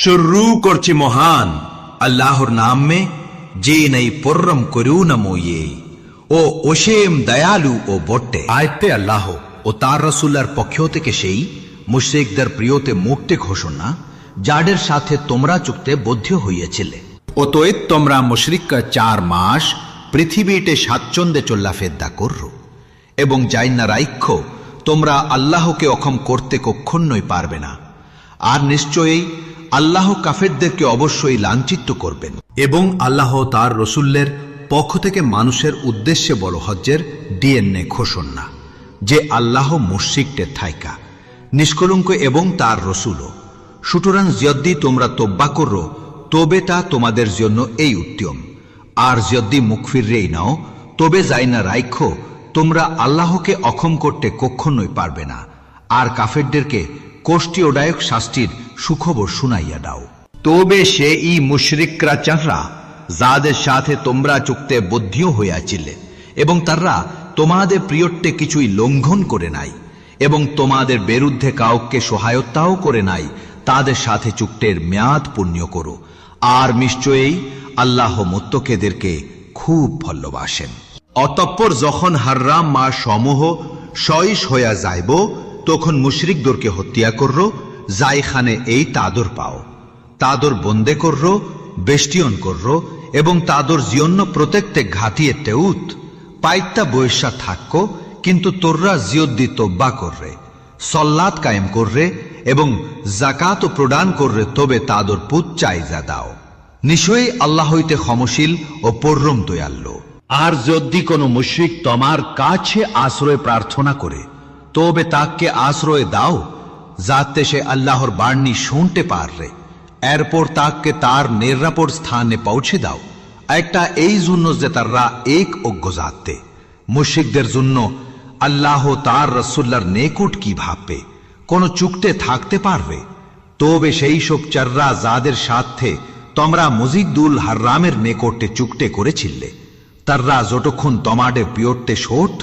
শুরু করছি মহান আল্লাহর নামে, যে নেই পরম করুণাময়ী ও অসীম দয়ালু ও বটে। আয়তে আল্লাহ ও তার রসুল্লার পক্ষ থেকে সেই মুশরিকদের প্রিয়তে মুক্তি ঘোষণা, যাদের সাথে তোমরা চুক্তে বদ্ধ হইয়াছিলে। অতএব তোমরা মুশরিককে 4 মাস পৃথিবীতে স্বাচ্ছন্দ্যে চল্লাফেদ্দা করো এবং যাইনা রাইক্ষ তোমরা আল্লাহকে অক্ষম করতে কখনোই পারবে না। আর নিশ্চয়ই আল্লাহ কাফেরদেরকে অবশ্যই লাঞ্ছিত করবেন। এবং আল্লাহ তার রসুল্লের পক্ষ থেকে মানুষের উদ্দেশ্যে বড় হজ্জের ডিএনএ ঘোষণা, যে আল্লাহ মুশরিকদের থাইকা নিষ্কলঙ্ক এবং তার রসুলও। সুতরাং যদি তোমরা তওবা করো তবে তা তোমাদের জন্য এই উত্তম। আর যদি মুখ ফিরেই নাও তবে যাই না রাইখো তোমরা আল্লাহকে অক্ষম করতে কখনোই পারবে না। আর কাফেরদেরকে কষ্টিদায়ক শাস্তির সুখবর শুনাইয়া দাও। তবে সে ই মুশরিকরা চাররা যাদের সাথে তোমরা চুক্তে বদ্ধ হইয়াছিলে এবং তারা তোমাদের প্রিয়ত্বে কিছুই লঙ্ঘন করে নাই এবং তোমাদের বিরুদ্ধে কাউকে সহায়তাও করে নাই, তাদের সাথে চুক্তির মেয়াদ পূর্ণ করো। আর নিশ্চয়ই আল্লাহ মুত্তাকিদেরকে খুব ভালোবাসেন। অতঃপর যখন হারাম মাস সমূহ শেষ হইয়া যাইব তখন মুশরিকদেরকে হত্যা করো, যাইখানে এই তাদর পাও তাদর বন্দে করো, বেষ্টিয়ন করো এবং তাদর জিয়ন্য প্রত্যেকতে ঘাটিয়ে তেউত পাইতা বৈশা থাকো। কিন্তু তোররা জিয়দ্দি তওবা কররে, সল্লাত কায়েম কররে এবং জাকাত প্রদান কররে, তবে তাদর পুত চাইজা দাও। নিশ্চয়ই আল্লাহ হইতে ক্ষমশীল ও পরম দয়ালু। আর যদি কোনো মুশরিক তোমার কাছে আশ্রয় প্রার্থনা করে তবে তাকে আশ্রয় দাও, যাতে সে আল্লাহর বাণী শুনতে পারে। এরপর তাকে তার নিরাপদ স্থানে পৌঁছে দাও। একটা এই জন্য যে তারা এক অজ্ঞ জাতে। মুশরিকদের জন্য আল্লাহ তার রাসূলের নিকট কি ভাববে, কোন চুক্তে থাকতে পারবে? তবে সেই সব চাররা যাদের সাথে তোমরা মসজিদুল হারামের নিকটে চুক্তে করেছিলে, তারা যতক্ষণ তোমাদের প্রিয়ত্বে শোট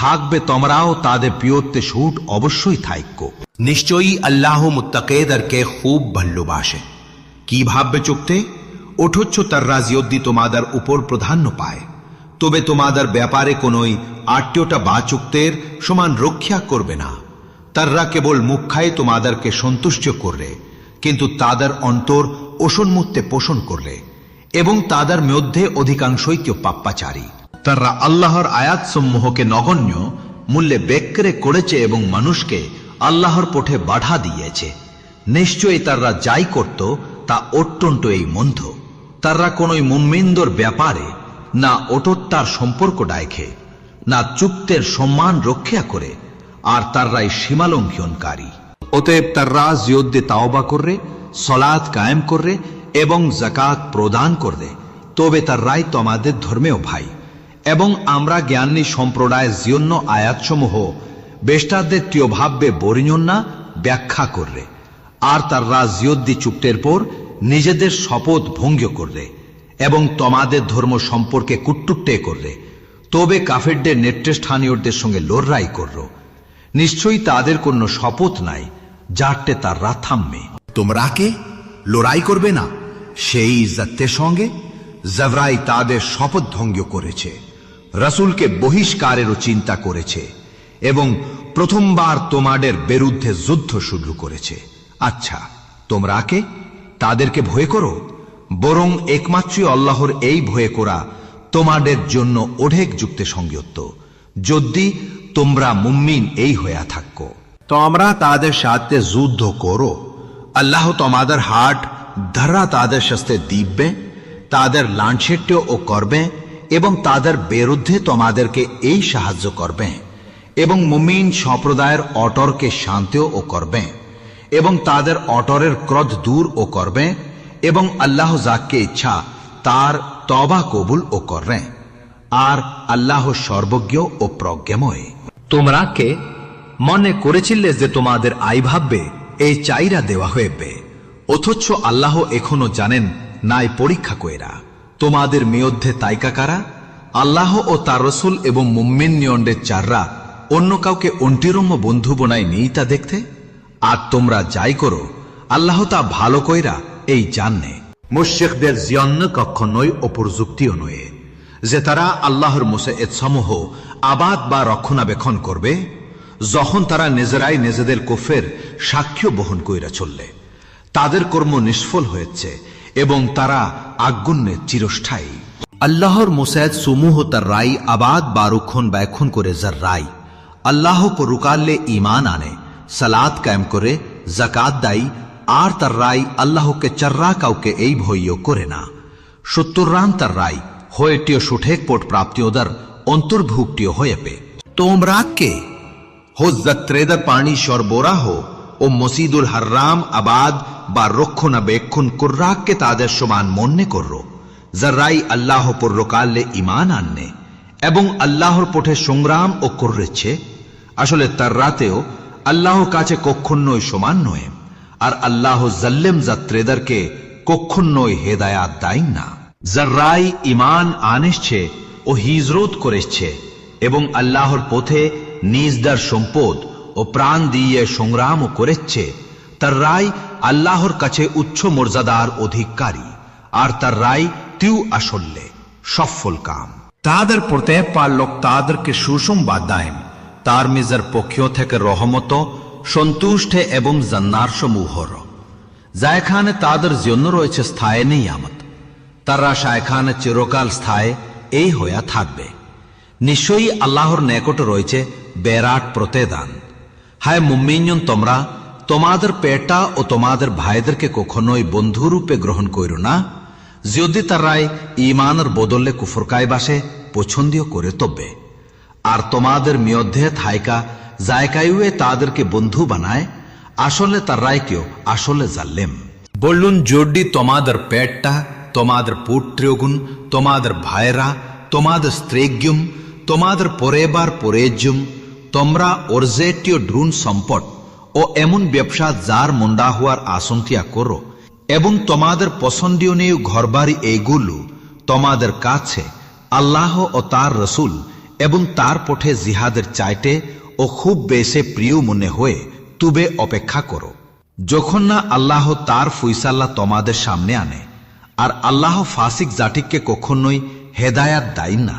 থাকবে তোমরাও তাদের প্রিয়ত্বে শোট অবশ্যই থাকো। নিশ্চয়ই আল্লাহ মুত্তাকিদেরকে খুব ভালোবাসে। কি ভাববে চুক্তে? অথচ তারা যদি তোমাদের উপর প্রাধান্য পায় তবে তোমাদের ব্যাপারে কোনোই আট্যটা বা চুক্তের সমান রক্ষা করবে না। তারা কেবল মুখায় তোমাদেরকে সন্তুষ্ট করবে, কিন্তু তাদের অন্তর অসন্মুক্তে পোষণ করবে এবং তাদের মধ্যে অধিকাংশই কেউ পাপাচারী। তারা আল্লাহর আয়াত সমূহকে নগণ্য মূল্যে বিক্রয় করেছে এবং মানুষকে আল্লাহর পথে বাধা দিয়েছে। নিশ্চয়ই তারা যাই করত তা অত্যন্ত এই মন্দ। তারা কোনোই মুমিনদের ব্যাপারে না অটুটতার সম্পর্ক রাখে, না চুক্তের সম্মান রক্ষা করে, আর তারাই সীমালঙ্ঘনকারী। অতএব তারা যদি তাওবা করবে, সলাত কায়েম করবে এবং যাকাত প্রদান করবে, তবে তারাই তোমাদের ধর্মেও ভাই। এবং আমরা জ্ঞানী সম্প্রদায়ের জন্য আয়াতসমূহ বেষ্টাদের তীয়ভাবে বর্ণনা ব্যাখ্যা করবে। আর তারা যদি চুক্তির পর নিজেদের শপথ ভঙ্গ করবে এবং তোমাদের ধর্ম সম্পর্কে কুট্টুটে করবে, তবে কাফেরদের নেতৃস্থানীয়দের সঙ্গে লড়াই করো। নিশ্চয়ই তাদের কোনো শপথ নাই যাতে তারা থামবে। তোমরা কে লড়াই করবে না সেই জাতের সঙ্গে যারাই তাদের শপথ ভঙ্গ করেছে, রাসূলকে বহিষ্কারেরও চিন্তা করেছে এবং প্রথমবার তোমাদের বিরুদ্ধে যুদ্ধ শুরু করেছে। আচ্ছা, তোমরা কে তাদেরকে ভয় করো? বরং একমাত্র আল্লাহর এই ভয় করা তোমাদের জন্য অধিক যুক্তিসঙ্গত, যদি তোমরা মুমিন এই হইয়া থাকো। তোমরা তাদের সাথে যুদ্ধ করো, আল্লাহ তোমাদের হাট ধারা তাদের সাথে দিবে, তাদের লাঞ্ছিত ও করবে এবং তাদের বিরুদ্ধে তোমাদেরকে এই সাহায্য করবে এবং মুমিন সম্প্রদায়ের অটরকে শান্তি ও করবে এবং তাদের অটরের ক্রোধ দূর ও করবে এবং আল্লাহ যাকে ইচ্ছা তার তওবা কবুল ও করবে। আর আল্লাহ সর্বজ্ঞ ও প্রজ্ঞাময়। তোমরা কে মনে করেছিলে যে তোমাদের আই ভাববে এই চাইরা দেওয়া হইবে, অথচ আল্লাহ এখনো জানেন নাই পরীক্ষা কইরা তোমাদের মধ্যে তাইকা কারা? আল্লাহ ও তার রাসূল এবং মুমিন নিয়ন্ডের চাররা অন্য কাউকে অন্তিরম্য বন্ধু বনায় নেই তা দেখতে। আর তোমরা যাই করো আল্লাহ তা ভালো কইরা এই জানে মুশরিকদের জন্য কখনোই অপরযুক্তিও নয় যে তারা আল্লাহর মুসাইদ সমূহ আবাদ বা রক্ষণাবেক্ষণ করবে যখন তারা নিজেরাই নিজেদের কুফরের সাক্ষ্য বহন কইরা চললে তাদের কর্ম নিষ্ফল হয়েছে এবং তারা আগুনে চিরস্থায়ী আল্লাহর মুসাইদ সমূহ তার রাই আবাদ বা রক্ষণ ব্যাখ্যণ করে যার রাই আল্লাহ পরকালে ঈমান আনে সালাত কায়েম করে যাকাত দেয় আর তার রাই আল্লাহকে চাররা কাউকে এই ভয়ও করে না 70 রান তার রাই হয়েটিও সুঠেক পোট প্রাপ্তিওদার অন্তর্ভুক্তিও হয়ে পে তোমরা কে হো যাত্রেদার পানি সরবরাহ ও মসজিদুল হারাম আবাদ বা রক্ষণাবেক্ষণ কুর্রাককে তাদের সমান মনে করো যারাই আল্লাহ পরকালে ঈমান আননে এবং আল্লাহর পথে সংগ্রাম ও করেছে আসলে তার রাতেও আল্লাহ কাছে কখনোই সমান নয় আর আল্লাহ জাল্লেম যাত্রেদারকে কখনোই হেদায়াত দেয় না যারাই ঈমান আনেছে ও হিজরত করেছে এবং আল্লাহর পথে নিজদার সম্পদ ও প্রাণ দিয়ে সংগ্রাম করেছে তার রায় আল্লাহর কাছে উচ্চ মর্যাদার অধিকারী আর তার রায় তিউ আসলে সফল কাম তাদের প্রত্যেক লোক তাদেরকে সুসংবাদ দেয় তার মিজার পক্ষ থেকে রহমত সন্তুষ্ট এবং জান্নার সমূহর যেখানে তাদের জন্য রয়েছে স্থায়ী নিয়ামত তারা সেখানে চিরকাল স্থায়ী এই হইয়া থাকবে নিশ্চয়ই আল্লাহর নিকট রয়েছে বিরাট প্রতিদান হায় মুমিন তোমরা তোমাদের পেটা ও তোমাদের ভাইদেরকে কখনোই বন্ধুরূপে গ্রহণ করো না যদি তারাই ঈমানের বদলে কুফরকায় বাসে পছন্দীয় করে তবে আর তোমাদের মধ্যে থাইকা জায়গায়ুয়ে তাদেরকে বন্ধু বানায় আসলে তারাই কেউ আসলে জাল্লেম বললুন যদি তোমাদের পেটটা তোমাদের পুত্রগুণ তোমাদের ভাইরা তোমাদের স্ত্রীগুম তোমাদের পরেবার পরেজুম তোমরা অর্জেটীয় ড্রুন সম্পদ ও এমন ব্যবসা যার মুন্ডা হওয়ার আশঙ্কা করো এবং তোমাদের পছন্দীয় নিয়ে ঘরবাড়ি এইগুলো তোমাদের কাছে আল্লাহ ও তার রসুল এবং তার পথে জিহাদের চাইতে ও খুব বেশি প্রিয় মনে হয়ে তুবে অপেক্ষা করো যখন না আল্লাহ তার ফয়সালা তোমাদের সামনে আনে আর আল্লাহ ফাসিক জাতিকে কখনোই হেদায়াত দেয় না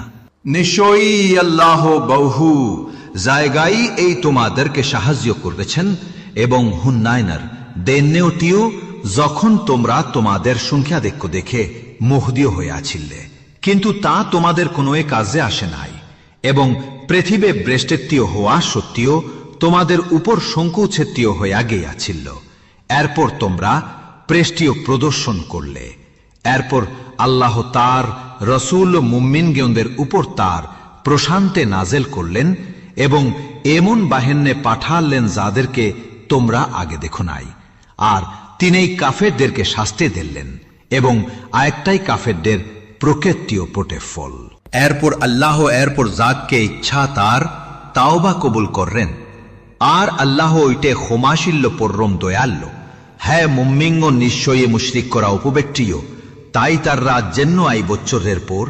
নিশ্চয়ই আল্লাহ বহু জায়গায় এই তোমাদেরকে সাহায্য করেছেন এবং হুনাইনার দেন্নেওটিও যখন তোমরা তোমাদের সংখ্যাধিক্য দেখে মুহদীয় হইয়াছিলে কিন্তু তা তোমাদের কোনো কাজে আসে নাই এবং পৃথিবী ব্রেষ্টেত্তীয় হওয়া সত্ত্বেও তোমাদের উপর সংকোচেত্তীয় হইয়া গিয়াছিল এরপর তোমরা প্রেষ্টিয় প্রদর্শন করলে এরপর আল্লাহ তার রসুল ও মুমিনগণদের উপর তার প্রশান্তে নাজেল করলেন এবং এমন বাহিনী পাঠালেন যাদেরকে তোমরা আগে দেখো নাই আর তিনি কাফেরদেরকে শাস্তি দিলেন এবং আরেকটাই কাফেরদের প্রকৃতিও পটে ফল এরপর আল্লাহ এরপর যাকে ইচ্ছা তার তাওবা কবুল করলেন আর আল্লাহ ওইটে ক্ষমাশীল্য পরম দয়াল্য হ্যাঁ মুম্মিঙ্গ নিশ্চয়ই মুশরিক করা উপবেট্টিও তাই তার রাত যেন আই বছরের পর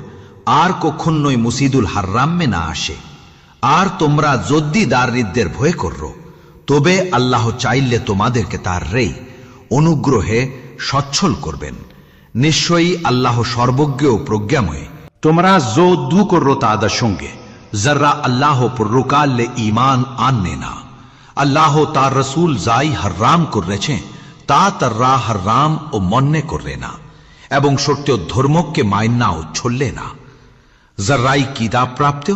আর কখনোই মসজিদুল হারামে না আসে আর তোমরা যদি দারিদ্রের ভয় করো তবে আল্লাহ চাইলে তোমাদেরকে তার রেই অনুগ্রহে সচ্ছল করবেন নিশ্চয়ই আল্লাহ সর্বজ্ঞ ও প্রজ্ঞাময় তোমরা যুদ্ধ করো তাদের সঙ্গে যারা আল্লাহ পরকালে ঈমান আননে না আল্লাহ তার রসুল যাই হারাম করেছে তা তারা হারাম ও মন্নে করে না এবং সত্য ধর্মকে মাইনাও ছড়লে না যারাই কিতাব প্রাপ্ত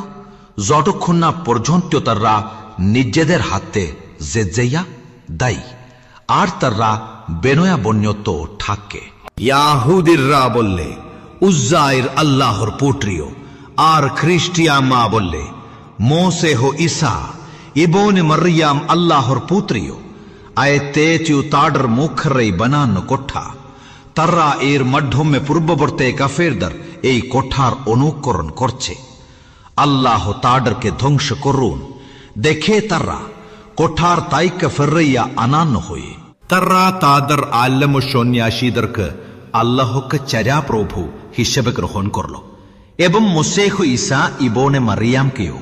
যতক্ষণ না পর্যন্ত তারা নিজেদের হাতে জেজেয়া দায়ী আর তারা বেনয়া বন্যত থাকে ইয়াহুদিররা বললে উজ্জাইর আল্লাহর পুত্রিয় আর খ্রিস্টিয়ামা বললে মোসে হো ঈসা ইবনে মরিয়াম আল্লাহর পুত্রিয় আয়ে তেচু তাডর মুখরে বানানো কোঠা তারা এর মাধ্যমে পূর্ববর্তী কাফেরদের এই কোঠার অনুকরণ করছে আল্লাহ তাডরকে ধ্বংস করুন দেখে তারা কোঠার তাইকে ফেরাইয়া আনান হয়ে তারা তাদের আলম সন্ন্যাসীদেরকে আল্লাহকে চর্যা প্রভু হিসেবে গ্রহণ করল এবং মুসেহ ঈসা ইবনে মারিয়ামকেও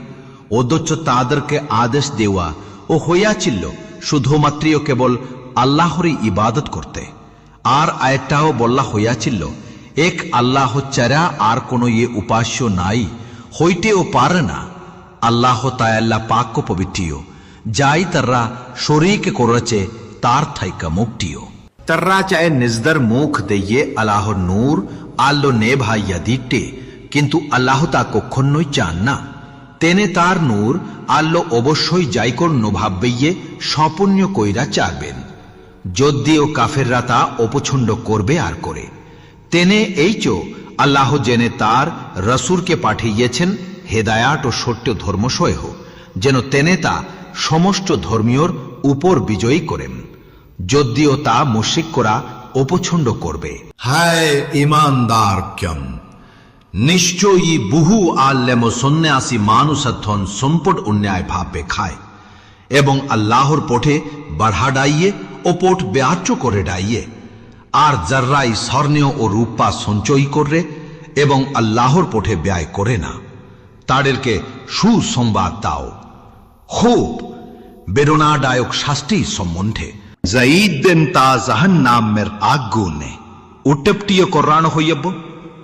অথচ তাদেরকে আদেশ দেওয়া ও হইয়াছিল শুধুমাত্র কেবল আল্লাহরই ইবাদত করতে আর আয়াতটাও বলা হইয়াছিল, এক আল্লাহ ছাড়া আর কোন উপাস্য নাই, হইতেও পারে না। আল্লাহ তাআলা পাক পবিত্র, যাই তারা শরীক করেছে তার থাইকা মুক্তিও। তারা চায় নিজদের মুখ দিয়ে আল্লাহর নূর আল্লো নে ভাইয়া দিতে, কিন্তু আল্লাহ তা কখনোই চান না। তেনে তার নূর আল্লো অবশ্যই যাই করন ভাববেইয়ে স্বপন্য কইরা চাবেন, যদিও কাফেররা তা অপছন্দ করবে আর করে। তেনে এই চো আল্লাহ জেনে তার রসুলকে পাঠিয়েছেন হেদায়াত ও সত্য ধর্মসহ, যেন তেনে তা সমস্ত ধর্মীয়র উপর বিজয়ী করেন, যদিও তা মুশরিক করা অপছন্দ করবে। হায় ইমানদার ক্যম, নিশ্চয়ই বহু আলেম ও সন্ন্যাসী মানুষ থন সম্পদ অন্যায় ভাবে খায় এবং আল্লাহর পথে বাড়া ডাইয়ে ও পথ ব্যাচ করে ডাইয়ে, আর যারাই স্বর্ণীয় ও রূপা সঞ্চয় করে এবং আল্লাহর পথে ব্যয় করে না, তাদেরকে সুসংবাদ দাও খুব বেদনাদায়ক শাস্তি সম্বন্ধে। জাইদেন তা জাহান্নামের আগুনে উট্টপ্টিয় করানো হইব,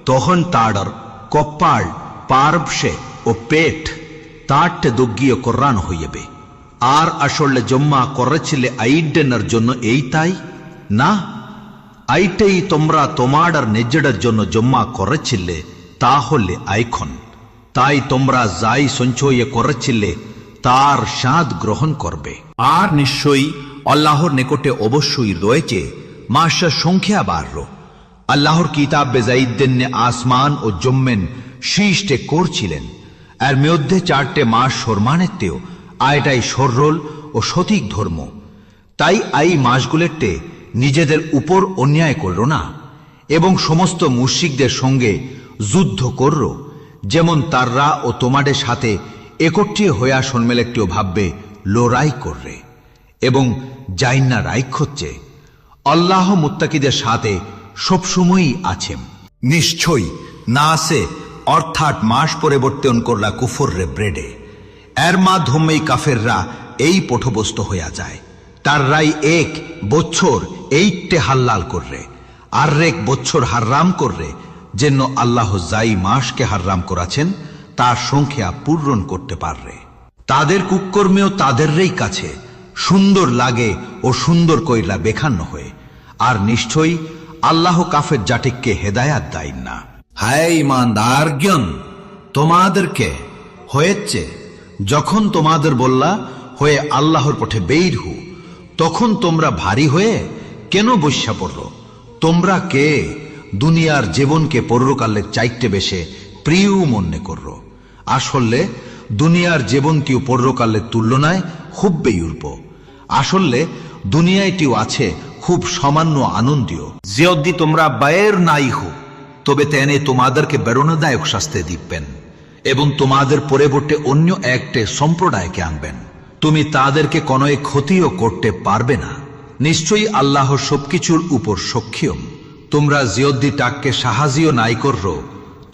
তখন তাড়ার কপাল, পার্বশে ও পেট তাটে দগিয়ে করানো হইবে। আর আসলে জম্মা করেছিলে আইডেনের জন্য এই তাই না, আইটাই তোমরা তোমার নিজেদের জন্য জম্মা করেছিলে, তাহলে আইখন তাই তোমরা যাই সঞ্চয় করেছিলে তার স্বাদ গ্রহণ করবে। আর নিশ্চয়ই আল্লাহর নিকটে অবশ্যই রয়েছে মাসের সংখ্যা বাড়ল। আল্লাহর কিতাব বেজাইদ্দিনে আসমান ও জম্মেন সৃষ্টি করছিলেন, এর মধ্যে 4টে মাস সম্মানেতেও আয়টাই সরল ও সঠিক ধর্ম। তাই এই মাসগুলোতে নিজেদের উপর অন্যায় করল না এবং সমস্ত মুশরিকদের সঙ্গে যুদ্ধ করল, যেমন তাররা ও তোমাদের সাথে একত্রে হইয়া সম্মেলনটিও ভাববে লড়াই করবে এবং জাইন্না রাইখ হচ্ছে। আল্লাহ মুত্তাকিদের সাথে সবসময়ই আছেন। নিশ্চয়ই না আছে অর্থাৎ মাস পরিবর্তন করলা কুফর রে ব্রেডে, এর মাধ্যমেই কাফেররা এই পথভ্রষ্ট হইয়া যায়। তাররাই এক বছর এইটে হাল্লাল কররে আর এক বছর হারাম কররে, যেন আল্লাহ যাই মাসকে হারাম করাছেন তার সংখ্যা পূরণ করতে পারবে। তাদের কুকর্মেও তাদেরই কাছে সুন্দর লাগে ও সুন্দর কইলা বেখান্ন হয়ে, আর নিশ্চয়ই আল্লাহ কাফের জাতিকে হেদায়াত দেয় না। হায় ইমানদার জ্ঞান, তোমাদেরকে হয়েছে যখন তোমাদের বললা হয়ে আল্লাহর পথে বের হু, তখন তোমরা ভারী হয়ে কেন বৈশা পড়ল? তোমরা কে দুনিয়ার জীবনকে পরকালের চাইতে বেশে প্রিয় মনে করো? আসলে দুনিয়ার জীবনটিও পরকালের তুলনায় খুব বেয়ুর্প। আসলে দুনিয়াটিও আছে খুব সামান্য আনন্দীয়। যদি তোমরা বাইর নাই হো, তবে তেনে তোমাদেরকে বেরোনাদায়ক শাস্তি দিবেন এবং তোমাদের পরিবর্তে অন্য একটি সম্প্রদায়কে আনবেন। তুমি তাদেরকে কোনো ক্ষতিও করতে পারবে না। নিশ্চয়ই আল্লাহ সবকিছুর উপর সক্ষম। তোমরা যদি টাককে সাহায্য নাই করো,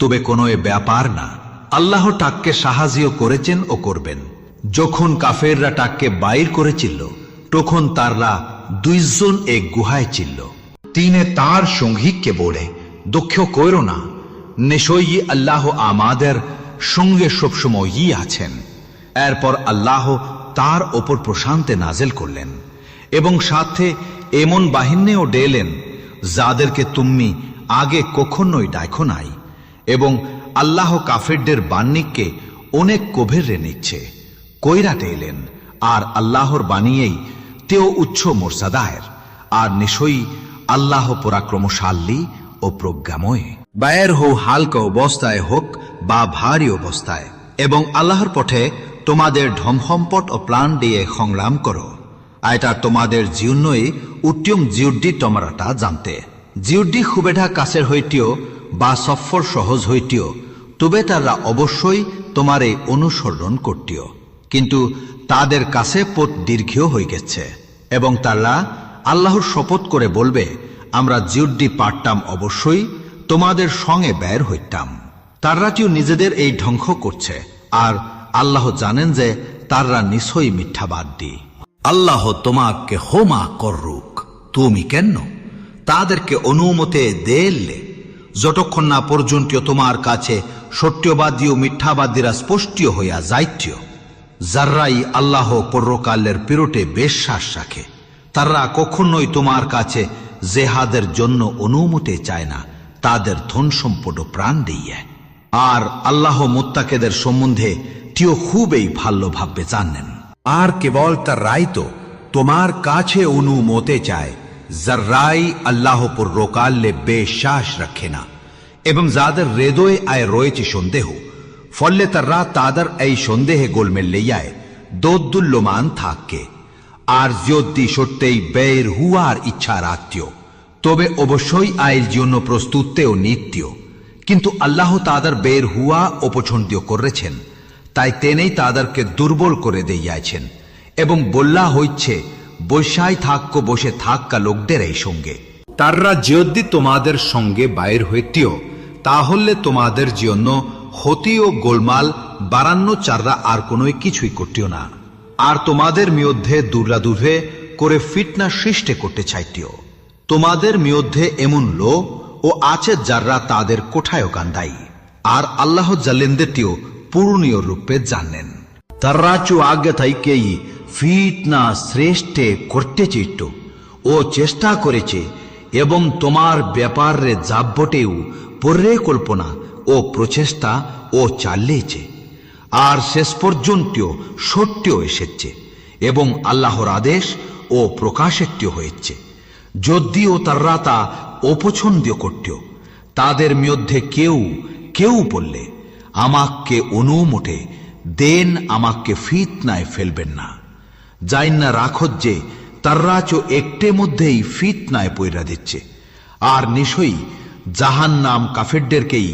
তবে কোনো ব্যাপার না। আল্লাহ টাককে সাহায্য করেছেন ও করবেন। যখন কাফেররা টাককে বাইর করেছিল, তখন তারা 2 জন এক গুহায় ছিল। তিনি তার সঙ্গীকে বলে, দুঃখ করো না, নিশ্চয়ই আল্লাহ আমাদের সঙ্গে সবসময়ই আছেন। এরপর আল্লাহ তার ওপর প্রশান্তি নাজেল করলেন এবং সাথে এমন বাহিনীও ডেলেন যাদেরকে তুমি আগে কখনোই দেখো নাই, এবং আল্লাহ কাফেরদের বাণিজ্যকে অনেক গভীরে নিচ্ছে কইরা ডেলেন। আর আল্লাহর বাণীয়েই তেও উচ্চ মর্যাদায়ের, আর নিশ্চয়ই আল্লাহ পরাক্রমশালী ও প্রজ্ঞাময়। বাইর হো হালকা অবস্থায় হোক বা ভারী অবস্থায়, এবং আল্লাহর পথে তোমাদের ধন সম্পদ ও প্রাণ দিয়ে সংগ্রাম করো। এটা তোমাদের জীবনই উত্তম জিউদ্দি তোমরাটা জানতে। জিউদ্দি সুবিধা কাছের হইতেও বা সফর সহজ হইতেও, তবে তারা অবশ্যই তোমারে অনুসরণ করতেও, কিন্তু তাদের কাছে পথ দীর্ঘ হয়ে গেছে এবং তারা আল্লাহর শপথ করে বলবে, আমরা জিউদ্দি পারতাম অবশ্যই তোমাদের সঙ্গে বের হইতাম। তারাটিও নিজেদের এই ধ্বংস করছে, আর আল্লাহ জানেন যে তারা নিশ্চয়ই মিথ্যাবাদী। আল্লাহ তোমাকে ক্ষমা করুক, তুমি কেন? তাদেরকে অনুমতে দেলে যতক্ষণ না পর্যন্ত তোমার কাছে সত্যবাদী ও মিথ্যাবাদীরা স্পষ্টীয় হইয়া যাইত্য। যারাই আল্লাহ পরকালের পিরোটে বিশ্বাস রাখে তারা কখনোই তোমার কাছে জেহাদের জন্য অনুমতি চায় না, তাদের ধন সম্পদ ও প্রাণ দিয়ে। আর আল্লাহ মুত্তাকিদের সম্বন্ধে তিও খুবই ভালোভাবে জানেন। আর কেবল তারাই তো তোমার কাছে অনুমতি চায় যারাই আল্লাহ পরকালে বিশ্বাস রাখে না এবং যাদের হৃদয়ে আয় রয়েছে সন্দেহ, ফলে তারা তাদের এই সন্দেহে গোলমেল লইয়ায় দোদ্দুল্যমান থাকে। আর যদি সত্যিই বের হুয়ার ইচ্ছা রাখত তবে অবশ্যই আয়ের জন্য প্রস্তুতেও নিত্য, কিন্তু আল্লাহ তাদের বের হুয়া অপছন্দ করেছেন, তাই তেনেই তাদেরকে দুর্বল করে দিয়াছেন। এবং বলা হচ্ছে বসে থাকা লোকদের এই সঙ্গে তারা যদি তোমাদের সঙ্গে বাইর হইতেও তাহলে তোমাদের জন্য ক্ষতি ও গোলমাল বাড়ানো চাররা আর কোনো কিছুই করতেও না। আর তোমাদের মধ্যে দুর্লাদুর্ভে করে ফিটনা সৃষ্টি করতে চাইতেও। তোমাদের মধ্যে এমন লোক ও আছে যারা তাদের কোঠায়ও কান্দাই। আর আল্লাহ জালেনদেরটিও পূর্ণীয় রূপে জানেন। তারা চু আগে থাইকেই ফিটনা শ্রেষ্ঠে করতে চেষ্ট ও চেষ্টা করেছে এবং তোমার ব্যাপারে যাবটেও পরিকল্পনা ও প্রচেষ্টা ও চালিয়েছে। আর শেষ পর্যন্ত সত্য এসেছে এবং আল্লাহর আদেশ ও প্রকাশিত হয়েছে। যদিও তারা তা অপছন্দ করত, তাদের মধ্যে কেউ কেউ বললে আমাকে অনুমতে দেন, আমাকে ফিতনায় ফেলবেন না। যাই না রাখো যে তারা চো একটে মধ্যেই ফিতনায় পয়রা দিচ্ছে। আর নিশ্চয়ই জাহান্নাম কাফেরদেরকেই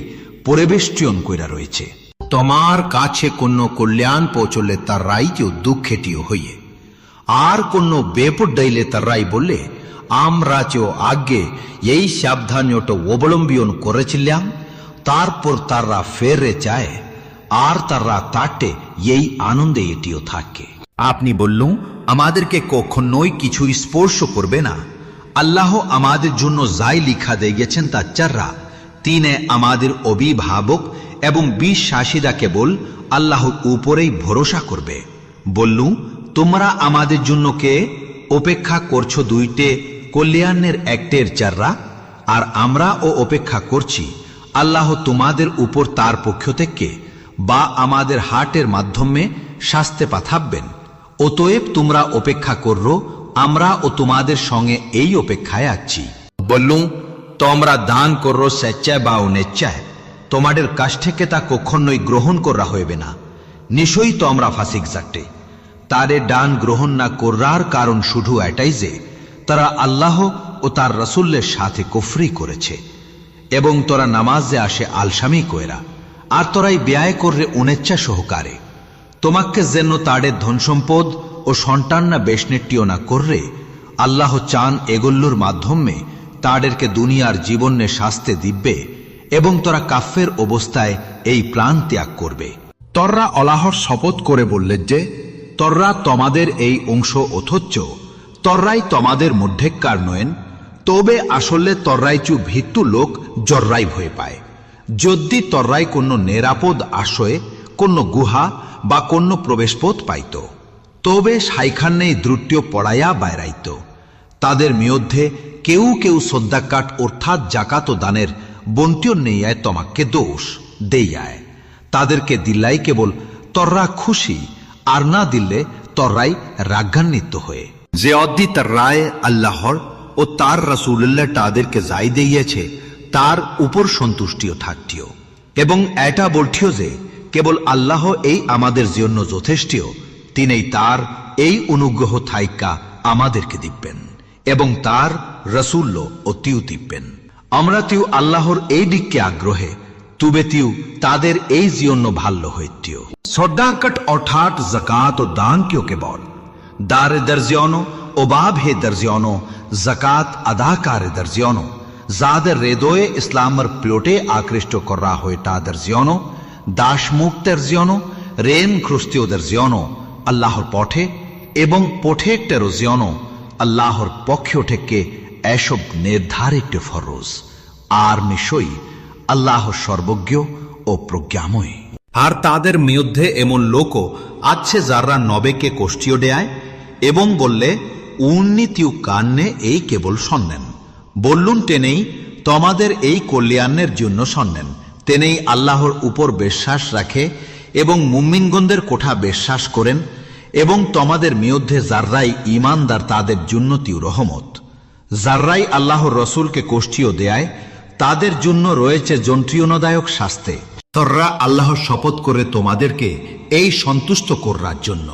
পরিবেষ্টন কইরা রয়েছে। তোমার কাছে কোনো কল্যাণ পৌঁছলে তারাই কেউ দুঃখেটিও হইয়ে। আর কোনো বেপর ডাইলে তারাই বললে আমরা চেয়েও আগে এই সাবধানটা অবলম্বন করেছিলাম, তারপর তারা ফেরে চায় আর তারা তাটে এই আনন্দে এটিও থাকে। আপনি বললুম আমাদেরকে কখনোই কিছু স্পর্শ করবে না। আল্লাহ আমাদের জন্য যাই লিখা দিয়ে গেছেন তা চাররা তিনি আমাদের অভিভাবক এবং বিশ্বাসীরা কেবল আল্লাহর উপরেই ভরসা করবে। বললুম তোমরা আমাদের জন্য কে অপেক্ষা করছো দুইটে কল্যাণের একটের চাররা, আর আমরা ও অপেক্ষা করছি আল্লাহ তোমাদের উপর তার পক্ষ থেকে বা আমাদের হাটের মাধ্যমে শাস্তি পাঠাবেন। অতএব তোমরা অপেক্ষা করো, আমরা ও তোমাদের সঙ্গে এই অপেক্ষায় আছি। বললুম তোমরা দান করো স্বেচ্ছায় বা অনিচ্ছায়, তোমাদের কাছ থেকে তা কখনোই গ্রহণ করা হইবে না। নিশ্চয়ই তোমরা ফাসিক জাটে। তাদের দান গ্রহণ না করার কারণ শুধু এটাই যে তারা আল্লাহ ও তার রাসূলের সাথে কুফরি করেছে এবং তোরা নামাজে আসে আলসামি কইরা, আর তোরাই ব্যয় করে অনিচ্ছা সহকারে। তোমাকে যেন তাদের ধন সম্পদ ও সন্তান না বেশনেটিও না কররে, আল্লাহ চান এগুলোর মাধ্যমে তাদেরকে দুনিয়ার জীবনে শাস্তি দিবে এবং তোরা কাফের অবস্থায় এই প্রাণ ত্যাগ করবে। তররা আল্লাহর শপথ করে বললে যে তররা তোমাদের এই অংশ অথচ তররাই তোমাদের মধ্যেকার নয়েন, তবে আসলে তররাই চু ভিত্তু লোক জর্রাই ভয় পায়। যদি তররাই কোনো নিরাপদ আশ্রয়ে কোনো গুহা বা কোনো প্রবেশপথ পাইত তবে সাইখানেই দ্রুত পড়াইয়া বাইরাইত। তাদের মধ্যে কেউ কেউ সদ্দাকাট অর্থাৎ জাকাত ও দানের বন্টিও নেইয়ায় তোমাকে দোষ দেইয়ায়। তাদেরকে দিল্লাই কেবল তররা খুশি, আর না দিলে তররাই রাগান্বিত হয়ে। যে অদ্দি তারায় আল্লাহর ও তার রাসূলুল্লাহ তাদেরকে যাই দিয়েছে তার উপর সন্তুষ্টিও থাকতিও এবং এটা বলটিও যে কেবল আল্লাহ এই আমাদের জন্য যথেষ্ট, তিনি তার এই অনুগ্রহ থাইকা আমাদেরকে দিবেন এবং তার রাসূল ও তিউ দিবেন। আমরা তিউ আল্লাহর এই দিককে আগ্রহে তুবে তিউ তাদের এই জন্য ভালো হইতিও। সদাকট অর্থাৎ জাকাত ও দান কেউ কেবল দারে দর্জিয়ানো ওবাব হে দর্জিয়ানো জাকাত আদাকারে দর্জিয়ানো যাদের হৃদয়ে ইসলামের প্রিয়টে আকৃষ্ট করা হয় তা দর্জিয়ানো দাসমুক্তের জিয়নো রেন খ্রিস্টীয়দের জিয়নো আল্লাহর পথে এবং পথে টেরো জিয়নো আল্লাহর পক্ষ থেকে এসব নির্ধারিত ফরজ, আর নিশ্চয়ই আল্লাহ সর্বজ্ঞ ও প্রজ্ঞাময়। আর তাদের মধ্যে এমন লোকও আছে যারা নবেকে কোষ্ঠীয় দেয় এবং বললে উন্নীতিও কান্নে এই কেবল শোনেন। বললুন টেনেই তোমাদের এই কল্যাণের জন্য শোনেন, তেনেই আল্লাহর উপর বিশ্বাস রাখে এবং মুমিনগণদের কোঠা বিশ্বাস করেন, এবং তোমাদের মধ্যে যাররাই ইমানদার তাদের জন্য তিউ রহমত। যাররাই আল্লাহর রসুলকে কোষ্ঠীয় দেয় তাদের জন্য রয়েছে যন্ত্রণাদায়ক শাস্তি। তররা আল্লাহর শপথ করে তোমাদেরকে এই সন্তুষ্ট করার জন্য,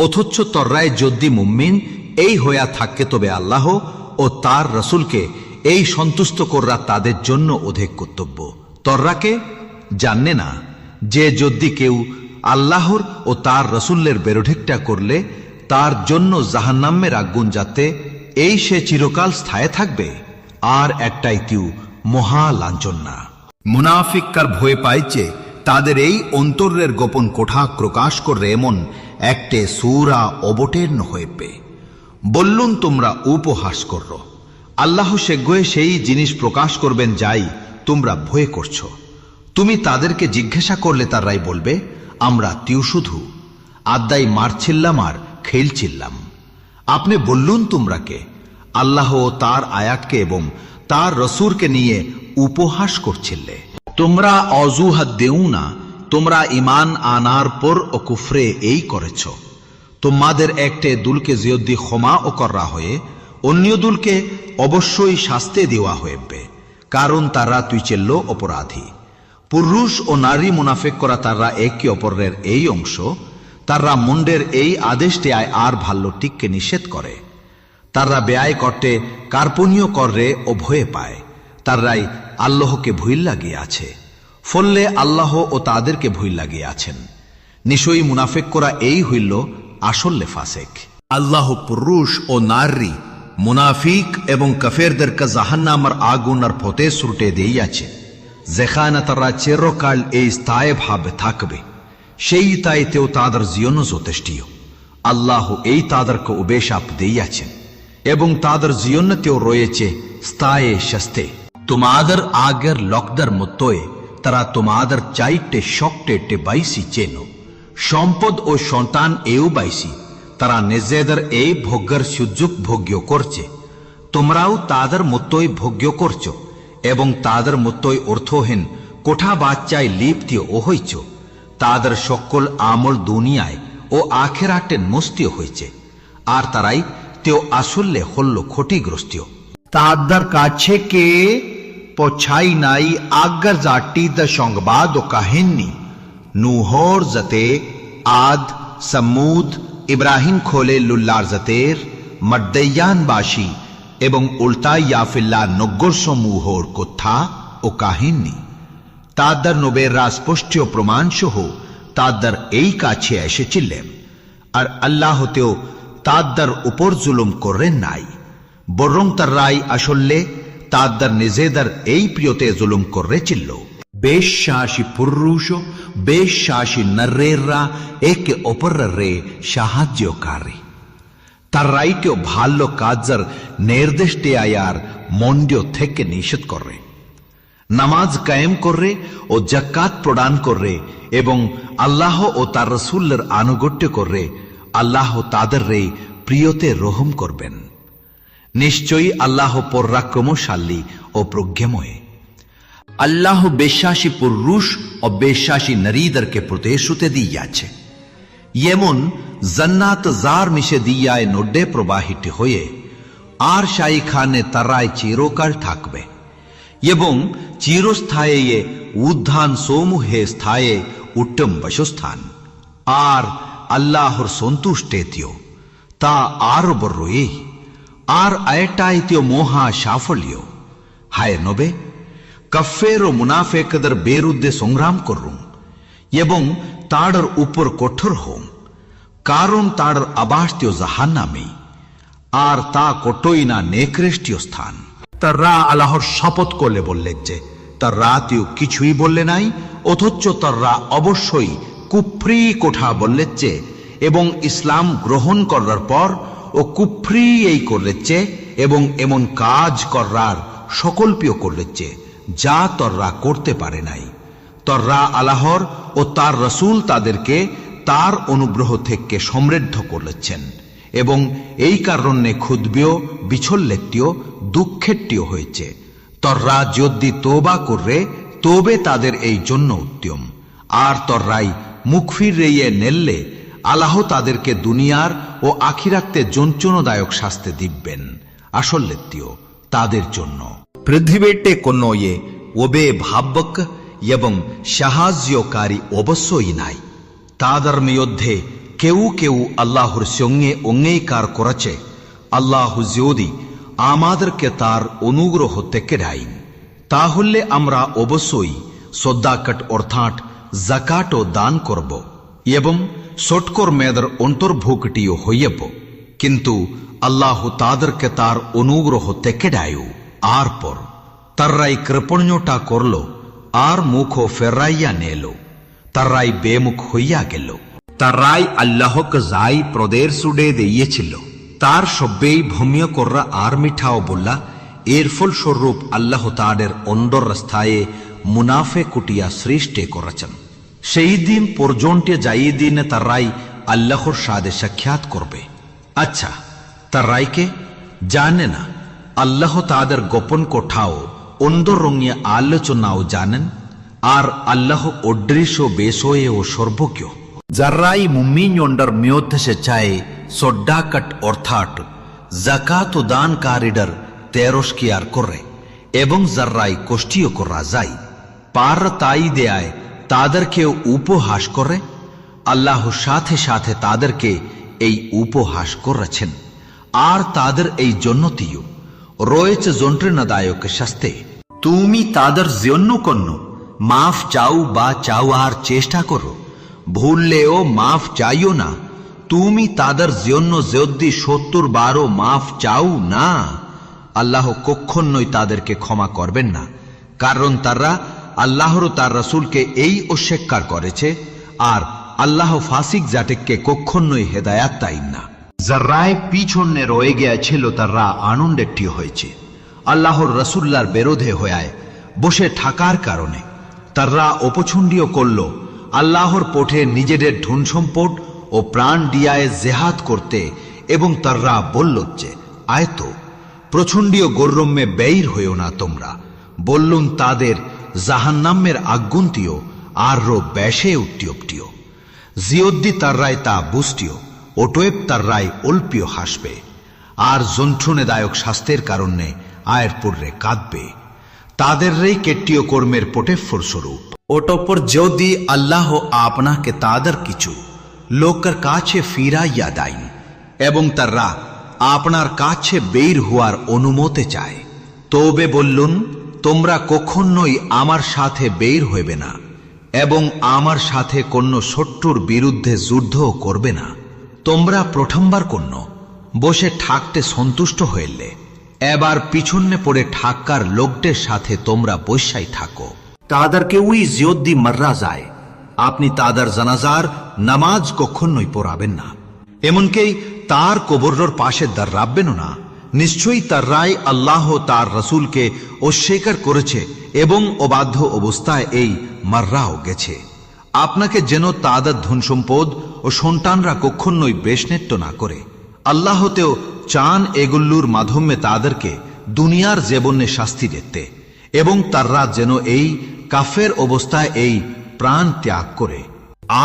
অথচ তররায় যদি মুমিন এই হইয়া থাকে তবে আল্লাহ ও তার রসুলকে এই সন্তুষ্ট করা তাদের জন্য অধিক কর্তব্য। তররাকে জানে না যে যদি কেউ আল্লাহর ও তার রসুলের বিরোধিতা করলে তার জন্য জাহান্নামের আগুন যাতে এই সে চিরকাল স্থায়ী থাকবে, আর একটাই তিউ মহা লাঞ্ছনা। মুনাফিককার ভয় পাইছে তাদের এই অন্তরের গোপন কোঠা প্রকাশ করে এমন একটে সূরা অবতীর্ণ হইবে। বললুন তোমরা উপহাস করো, আল্লাহ শীঘ্রই সেই জিনিস প্রকাশ করবেন যাই তোমরা ভয় করছো। তুমি তাদেরকে জিজ্ঞাসা করলে তারাই বলবে আমরা তিউ শুধু আদাই মারছিলাম আর খেলছিলাম। আপনি বললুন তোমরা কে আল্লাহ ও তার আয়াতকে এবং তার রসুলকে নিয়ে উপহাস করছিলে। তোমরা অজুহাত দেও না, তোমরা ইমান আনার পর ও কুফরে এই করেছ। তোমাদের একটে দুলকে যদি ক্ষমা ও করা হয়ে অন্য দুলকে অবশ্যই শাস্তি দেওয়া হইবে, কারণ তারা তুই চেল্ল অপরাধী। পুরুষ ও নারী মুনাফিক করা তারা একে অপরের এই অংশ, তারা মুন্ডের এই আদেশটি আর ভাল্য টিককে নিষেধ করে। তারা ব্যয় করতে কার্পণীয় করে ও ভয়ে পায়, তারাই আল্লাহকে ভুল লাগিয়ে আছে, ফলে আল্লাহ ও তাদেরকে ভুল লাগিয়ে আছেন। নিশ্চয়ই মুনাফিক করা এই হইল আসলে ফাসেক। আল্লাহ পুরুষ ও নারী মুনাফিক এবং কাফেরদেরকে জাহান্নামের আগুনের পথে ছুটে দিয়েছে, যেখানে তারা চিরকাল এই স্থায়ী ভাবে থাকবে। সেই তাইতেও তাদের জীবন যথেষ্ট। আল্লাহ এই তাদেরকে অভিশাপ দিয়েছেন এবং তাদের জীবনেতেও রয়েছে স্থায়ী শাস্তি। তোমাদের আগের লোকদের মতোই তারা তোমাদের চাইতে শক্তে বাইসি চেন, সম্পদ ও সন্তান এও বাইসি। তারা নিজেদের এই ভোগ্যের সুযোগ ভোগ্য করছে, তোমরাও তাদের মতোই ভোগ্য করছো এবং তাদের মতোই অর্থহীন কোঠা বাচ্চায় লিপ্ত ও হইছ। তাদের সকল আমল দুনিয়ায় ও আখেরাতে নষ্ট হয়েছে, আর তারাই তেও আসলে হল ক্ষতিগ্রস্ত। তাদের কাছে কে পছাই নাই আগের জাতির সংবাদ ও কাহিনী, নুহর জাতে, আদ, সমুদ, ইব্রাহিম খোলে লুল্লার জাতের, মদ্দয়ানবাসী এবং উল্টা ইয়াফিল্লা ৯০ সমূহর কথা ও কাহিনী। তাদের নবেরা স্পষ্ট প্রমাণ সহ তাদের এই কাছে এসেছিলেন, আর আল্লাহতেও তাদের উপর জুলুম করেন নাই, বরং তারাই আসলে তাদের নিজেদের এই প্রিয়তে জুলুম করেছিল। বেশ্বাসী পুরুষ বেশ্বাসী নারীরা একে অপরের সাহায্যকারী, তারাই কেউ ভালো কাজের নির্দেশ দেয়ার মন্ড থেকে নিষেধ করে, নামাজ কায়েম করে ও জাকাত প্রদান করে এবং আল্লাহ ও তার রাসূলের আনুগত্য করে। আল্লাহ তাদের প্রিয়তে রহম করবেন। নিশ্চয়ই আল্লাহ পরাক্রমশালী ও প্রজ্ঞাময়। আল্লাহ বিশ্বাসী পুরুষ ও বিশ্বাসী নারীদেরকে প্রতিশ্রুতি দিয়েছে, যেমন জান্নাত জার মিশে দিয়ায় নড্ডে প্রবাহিত হয়ে আর শাইখানে তারাই চিরকাল থাকবে, এবং চিরস্থায়ী উদ্যান সমূহে স্থায়ী উত্তম বাসস্থান। আর আল্লাহর সন্তুষ্টেতিও তা আরো বড়, আর এটাইতেও মহা সাফল্য। হায় নবে, কাফের ও মুনাফেকদের বিরুদ্ধে সংগ্রাম করুন এবং তাদের উপর কঠোর হন, কারণ তাদের আবাসটিও জাহান্নামে, আর তা কতই না নিকৃষ্টীয় স্থান। তারা আল্লাহর শপথ করলে বললে যে তারা তেও কিছুই বললে নাই, অথচ তারা অবশ্যই কুফরি কোঠা বললেছে এবং ইসলাম গ্রহণ করার পর ও কুফরি এই করলেছে এবং এমন কাজ করার সকল্পীয় করলেছে যা তররা করতে পারে নাই। তররা আল্লাহর ও তার রসুল তাদেরকে তার অনুগ্রহ থেকে সমৃদ্ধ করলেছেন এবং এই কারণে ক্ষুদ্রীয় বিছল্লেটিও দুঃখেরটিও হয়েছে। তররা যদি তোবা কররে তবে তাদের এই জন্য উত্তম, আর তররাই মুখ ফিরিয়ে নেললে আল্লাহ তাদেরকে দুনিয়ার ও আখিরাতে যন্ত্রণাদায়ক শাস্তি দিবেন। আসলেত্তিও তাদের জন্য পৃথিবীতে কোনো ওবে ভাবক এবং সাহায্যকারী অবশ্যই নাই। তাদের মধ্যে কেউ কেউ আল্লাহর সঙ্গে অঙ্গীকার করেছে, আল্লাহ যদি আমাদেরকে তার অনুগ্রহ থেকে দেন তাহলে আমরা অবশ্যই সদ্দাকট অর্থাৎ জাকাতও দান করব এবং সটকর মেয়েদের অন্তর্ভুক্তিও হইব। কিন্তু আল্লাহ তাদেরকে তার অনুগ্রহ থেকে দেয়। আর পর তারাই কৃপণ্যটা করল আর মুখও ফেরাইয়া নেল, তারাই বেমুখ হইয়া গেল। তারাই আল্লাহকে যাই প্রদের সুডে দিয়েছিল তার সব্যেই ভূমিয় কররা আর মিঠাও বললা। এর ফলস্বরূপ আল্লাহ তাদের অন্দর রাস্তায় মুনাফে কুটিয়া সৃষ্টি করেছেন। সেই দিন পর্যন্ত যাই দিনে তারাই আল্লাহর সাথে সাক্ষাৎ করবে। আচ্ছা, তারাইকে জানে না আল্লাহ তাদের গোপন কোঠাও অন্দর রঙিয়ে আলোচনাও জানেন, আর আল্লাহ অদৃশ্য বেশয়ে ও সর্বজ্ঞ। যারাই মুমিনদের মধ্যে সে চায় সদ্দাকট অর্থাৎ জাকাত ও দানকারীদের তেরস্কিয়ার করে এবং যারাই কষ্টিও করা যায় পার তাই দেয় তাদেরকে উপহাস করে, আল্লাহ সাথে সাথে তাদেরকে এই উপহাস করেছেন, আর তাদের এই জন্যতিও রয়েছে যন্ত্রণাদায়ক শাস্তি। তুমি তাদের জন্য কন্য মাফ চাও বা চাওয়ার চেষ্টা করো, ভুললেও মাফ চাইও না। তুমি তাদের জন্য যদি 70 বারও মাফ চাও না, আল্লাহ কখনোই তাদেরকে ক্ষমা করবেন না, কারণ তারা আল্লাহর তার রসুলকে এই অস্বীকার করেছে, আর আল্লাহ ফাসিক জাতিকে কখনোই হেদায়াত দেন না। যারাই পিছনে রয়ে গিয়েছিল তারা আনন্দ একটি হয়েছে আল্লাহর রসুল্লার বিরোধে হয়ে বসে থাকার কারণে। তারা অপছন্দীয় করল আল্লাহর পথে নিজেদের ধন সম্পদ ও প্রাণ দিয়ায় জেহাদ করতে, এবং তারা বলল যে আয়ত প্রচণ্ডীয় গৌরম্যে বের হইও না তোমরা। বললুন তাদের জাহান্নামের আগুনটিও আরো বেশে উত্তিয়প্তিও। জিয়দ্দি তার্রায় তা বুঝটিও, অতএব তার্রায় অল্পিও হাসবে, আর যন্ত্রণাদায়ক শাস্তির কারণে আয়ের পূর্বে কাঁদবে। তাদের রে কেট্টিয় কর্মের পটেফর স্বরূপ। অতঃপর যদি আল্লাহ আপনাকে তাদের কিছু লোকের কাছে ফিরাইয়া দেন এবং তারা আপনার কাছে বের হওয়ার অনুমতি চায়, তবে বললুন তোমরা কখনোই আমার সাথে বের হইবে না এবং আমার সাথে কোন শত্রুর বিরুদ্ধে যুদ্ধ করবে না। তোমরা প্রথমবার কোন বসে থাকতে সন্তুষ্ট হইলে এবার পিছনে পড়ে ঠাক্কার লোকদের সাথে তোমরা বৈশাই থাকো। তাদেরকে ওই জিয়দ্দি মাররা যায়, আপনি তাদের জানাজার নামাজ কখনোই পড়াবেন না, এমনকি তার কবরের পাশে দাঁড়াবেনও না। নিশ্চয়ই তার রায় আল্লাহ তার রসুলকে অস্বীকার করেছে এবং অবাধ্য অবস্থায় এই মাররাও গেছে। আপনাকে যেন তাদের ধন সম্পদ ও সন্তানরা কখনোই বেশনেত্য না করে। আল্লাহতেও চান এগুল্লুর মাধ্যমে তাদেরকে দুনিয়ার জীবনে শাস্তি দিতে, এবং তারা যেন এই কাফের অবস্থায় এই প্রাণ ত্যাগ করে।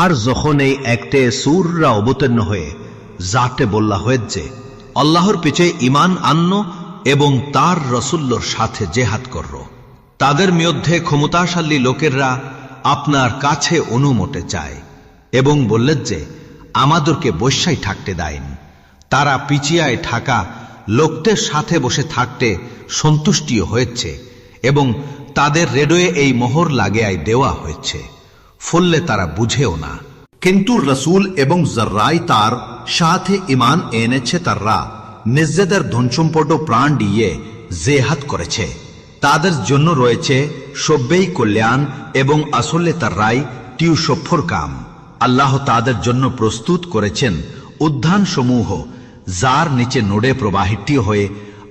আর যখন এই একটে সুররা অবতীর্ণ হয়ে যাতে বলা হয়েছে আল্লাহর পিছে ইমান আন্ন এবং তার রসুল্লর সাথে জেহাদ করো, তাদের মধ্যে ক্ষমতাশালী লোকেরা আপনার কাছে অনুমতি চায় এবং বললেন যে আমাদেরকে বৈশাই থাকতে দেন। তারা পিছিয়ায় থাকা লোকদের সাথে বসে থাকতে সন্তুষ্টিও হয়েছে এবং তাদের রেডিওয়ে এই মোহর লাগিয়ে দেওয়া হয়েছে, ফলে তারা বুঝেও না। কিন্তু রসুল এবং জর্রাই তার সাথে ইমান এনেছে, তারা নিজেদের ধন সম্পদ প্রাণ দিয়ে জেহাদ করেছে। তাদের জন্য রয়েছে সব্যই কল্যাণ এবং আসলে তারাই টিউ সফর কাম। আল্লাহ তাদের জন্য প্রস্তুত করেছেন উদ্যান সমূহ যার নিচে নোডে প্রবাহিতী হয়ে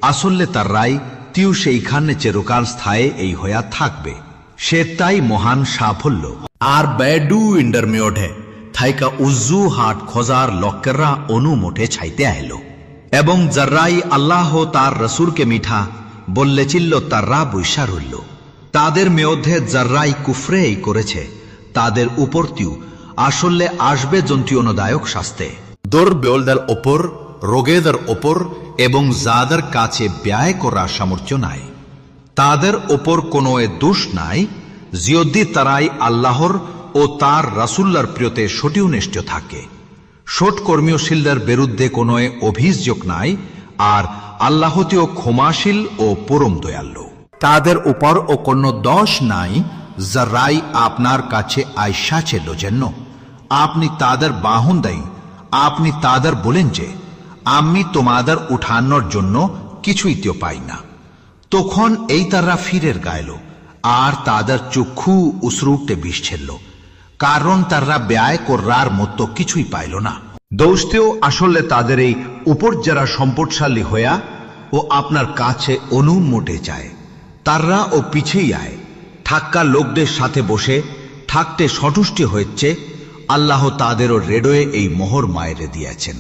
আসলে তার রায় তিউ সেইখানে চিরকাল স্থায়ী এই হইয়া থাকবে। সে তাই মহান সাফল্য। আর বেডু ইন্ডার মেওঠে থাইকা উজ্জু হাট খোঁজার লক্কেররা অনুমোটে ছাইতে আইল এবং জর্রাই আল্লাহ তার রসুলকে মিঠা বললে চিল্ল তাররা বৈশা রইল। তাদের মধ্যে জর্রাই কুফরেই করেছে, তাদের উপর তিউ আসলে আসবে যন্ত্রণাদায়ক শাস্তে। দুর্বলদের ওপর, রোগীদের ওপর এবং যাদের কাছে ব্যয় করার সামর্থ্য নাই, তাদের ওপর কোনো দোষ নাই যদি তারাই আল্লাহর ও তার রাসূলের প্রিয়তে সটিনিষ্ঠ থাকে। সৎকর্মীশীলদের বিরুদ্ধে কোনো অভিযোগ নাই, আর আল্লাহতেও ক্ষমাশীল ও পরম দয়ালু। তাদের উপর ও কোনো দোষ নাই যারাই আপনার কাছে আয়সা ছিল যেন আপনি তাদের বাহন দেন। আপনি তাদের বলেন যে আমি তোমাদের উঠানোর জন্য কিছুই তো পাই না। তখন এই তারা ফিরের গাইল আর তাদের চক্ষু উসরুটে বিষ ছিল, কারণ তারা ব্যয় করার মতো কিছুই পাইল না। দোষতেও আসলে তাদের এই উপর যারা সম্পদশালী হইয়া ও আপনার কাছে অনুমোটে যায়, তারা ও পিছেই আয় ঠাক্কা লোকদের সাথে বসে থাকতে সন্তুষ্টি হয়েছে। আল্লাহ তাদেরও রেডোয়ে এই মোহর মায়েরে দিয়েছেন,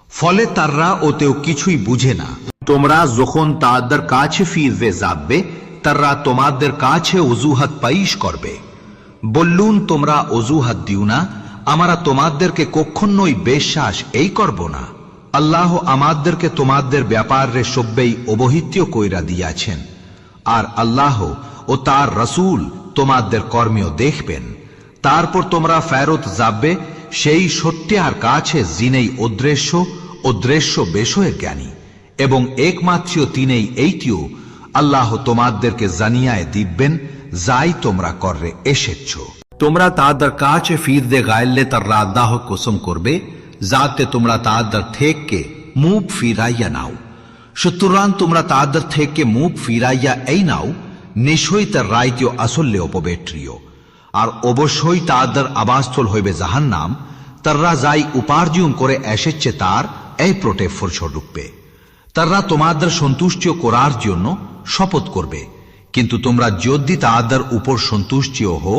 ফলে তারা ওতেও কিছুই বুঝে না। তোমরা যখন তাদের কাছে ফিরবে যাবে, তারা তোমাদের কাছে অজুহাত পাইশ করবে। বললুন তোমরা অজুহাত দিও না, আমরা তোমাদেরকে কখনোই বিশ্বাস এই করব না। আল্লাহ আমাদেরকে তোমাদের ব্যাপারে সব্যই অবহিত কইরা দিয়াছেন, আর আল্লাহ ও তার রসুল তোমাদের কর্মেও দেখবেন। তারপর তোমরা ফেরত যাবে সেই সত্যার কাছে যিনি অদৃশ্য বিষয়ের জ্ঞানী, এবং একমাত্র তিনিই এইটিও আল্লাহ তোমাদেরকে জানিয়ায় দিবেন যাই তোমরা করে এসেছ। তোমরা তাদের কাছে ফিরতে গাইলে তারা আল্লাহ কসম করবে যাতে তোমরা তাদের থেকে মুখ ফিরাইয়া নাও। সুতরাং তোমরা তাদের থেকে মুখ ফিরাইয়া এই নাও, নিশ্চয়ই তার রায়টিও আসলে অপবিত্রীয়, আর অবশ্যই তাদের আবাসস্থল হইবে জাহান্নাম। তারা যাই উপার্জন করে এসেছে তার এই প্রটেফর স্বরূপে। তারা তোমাদের সন্তুষ্ট করার জন্য শপথ করবে, কিন্তু তোমরা যদি তাদের উপর সন্তুষ্টিও হো,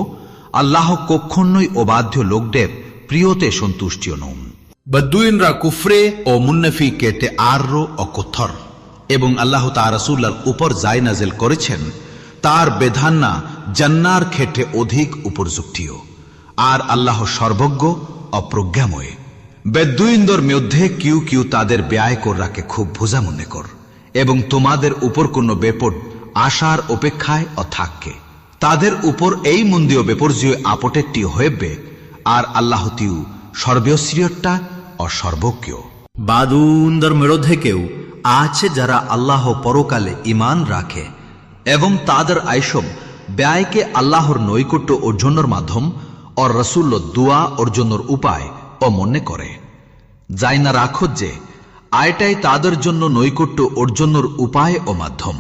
আল্লাহ কখনোই অবাধ্য লোকদের প্রিয়তে সন্তুষ্টিও নন। বদুইনরা কুফরে ও মুন্নাফিকেতে আরো অকথর, এবং আল্লাহ তার রাসূলের উপর যাই নাজিল করেছেন তার বিধানা জান্নার ক্ষেত্রে অধিক উপযুক্তও, আর আল্লাহ সর্বজ্ঞ অপ্রজ্ঞাময়। বেদুইনদের মধ্যে কিউ তাদের ব্যয় কর রাখে খুব বোঝা মনে কর, এবং তোমাদের উপর কোনো বিপদ আশার অপেক্ষায় থাকে। তাদের উপর এই মন্দীয় বিপর্যয় আপটেকটি হইবে, আর আল্লাহ তিউ সর্বশ্রীয়টা ও সর্বজ্ঞ। বাদুনদের মধ্যে কেউ আছে যারা আল্লাহ পরকালে ঈমান রাখে এবং তাদের আইসব ব্যয়কে আল্লাহর নৈকট্য অর্জনের মাধ্যম ও রাসূল দোয়া অর্জনের উপায় ও মনে করে। যাই না রাখো যে আয়টাই তাদের জন্য নৈকট্য অর্জনের উপায় ও মাধ্যম।